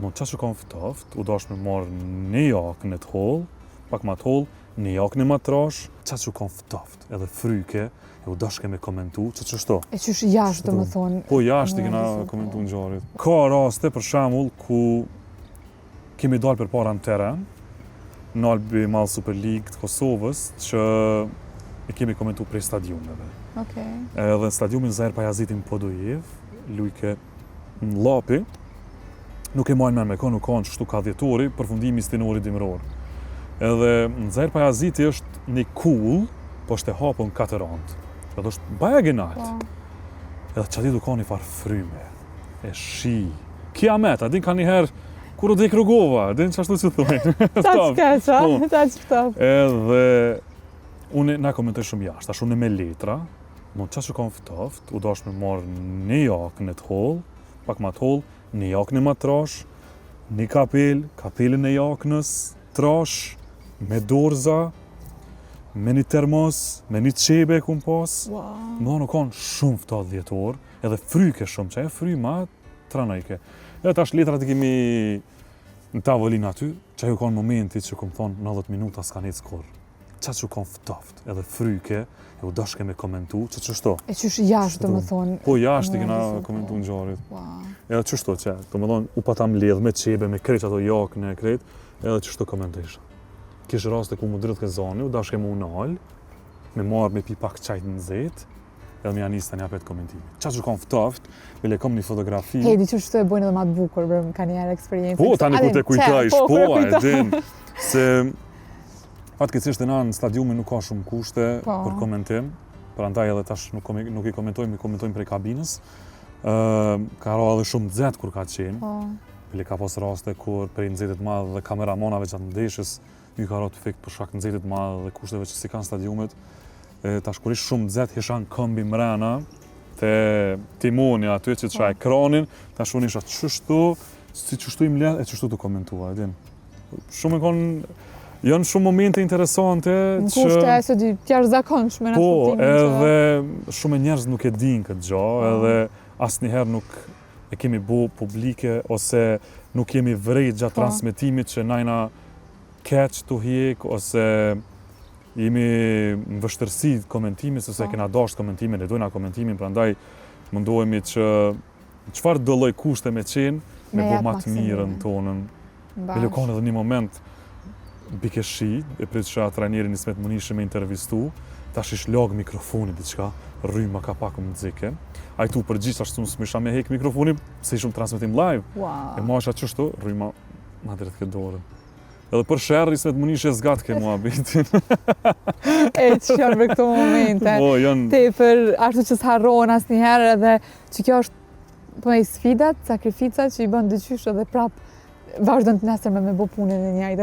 Mund qa që kam ftoft, u dash me marrë një jakën e të hollë, pak ma të hollë, një jakën e ma trash, qa që kam ftoft, edhe fryke, e u dash me komentu, që shto. E qysh jashtë do më thonë? Po jashtë i kena komentu në gjarit. Ka raste për shembull ku kemi dalë përpara në teren, në Albi Mall Super League të Kosovës, që e kemi komentu prej stadiumeve. Okej. Edhe në stadiumin Zahir Pajazitin Podojev, lujke në Llapi, nuk e majnë me nuk kanë qështu ka dhjetori, përfundimi i stinorit dimror. Edhe në Zahir Pajaziti është një kull, po është e hapën 4 rantë. Edhe është baja genalt. Edhe që ati du ka një farë fryme, e shi. Kiamet, a din ka njëherë, kur o dhek rrugova, a din që ashtu që thujnë. Ta që keqa, ta që ftaf. Edhe, unë na komentoj shumë jashtë, ashtu në me letra, mund qa që kam ftoft, u dash me marrë një jakën e të hollë, pak ma të hollë, një jakën e ma trash, një kapelin e jakënës, trash, me dorza, me një termos, me një qebe e kum pas. Më nuk kanë shumë ftat dhjetor, edhe fryke shumë, që e fry ma tranajke. Edhe tash letrat i kemi në tavolin aty, që ajo kanë momenti që kum thonë 90 minuta s'ka një skor. Qa që kanë ftoft, edhe fryke, e u dashke me komentu, që shto. E qysh jashtë do më thonë? Po jashtë i kena komentu në gjarit. Edhe që shto që, do më thonë, u pa tam ledh me qebe, me krejt ato jakën e krejt, edhe që shto komentojsh. Kishë raste ku mu dritë ke zani, u dashke mu nalë, me marrë me pi pak qajt në zetë, edhe me janis të një apet komentimi. Qa që kanë ftoft, bile kom një fotografi. Hedi që shtu e bojnë edhe ma të bukur, bërë ka njerë eksperiencë. Po, tani ku te kujtojsh, po, e din, se fatkeqësisht e na në stadiumin nuk ka shumë kushte për komentim, prandaj edhe tash nuk i komentojmë prej kabinës. Ka ra edhe shumë nxehtë kur ka qenë. Bile ka pas raste kur prej nxehtit madh dhe kameramanave gjatë ndeshjes i ka ra të fikt për shkak të nxehtit madh dhe kushteve që si kanë stadiumet. Tash kur ish shumë nxehtë hishan këmbi mrena te timoni aty që çaj ekranin, tash unë isha çështu, si çështu im lehtë e çështu të komentua, e din. Shumë janë shumë momente interesante që... Në kushte e se dy jashtëzakonshme në atë kuptimin. Po, edhe shumë njerëz nuk e din këtë gjë, edhe asnjëherë nuk e kemi bu publike, ose nuk kemi vrejt gjatë transmetimit që najna keq të hjek, ose jemi në vështërsi komentimis, ose kena dasht komentimin, e dojna komentimin, prandaj mundohemi që çfarë do lloj kushte me qenë, me bu ma të mirën tonën. Bile ka edhe një moment bikeshi, e prit që trajneri Nismet Munishi me intervistu, tash ish lag mikrofoni diçka, rryma ka pak më nxike. Ai tu përgjigj ashtu s'misha me hek mikrofonin, se ishim transmetim live. E masha çështu, rryma ma drejt ke dorën. Edhe për sherr Nismet Munishi zgat ke muhabitin. E që janë për këto momente. Tepër ashtu që s'harron asnjëherë, edhe që kjo është po sfidat, sakrificat që i bën dyqysh edhe prap vazhdon të nesër me bo punën e njëjtë.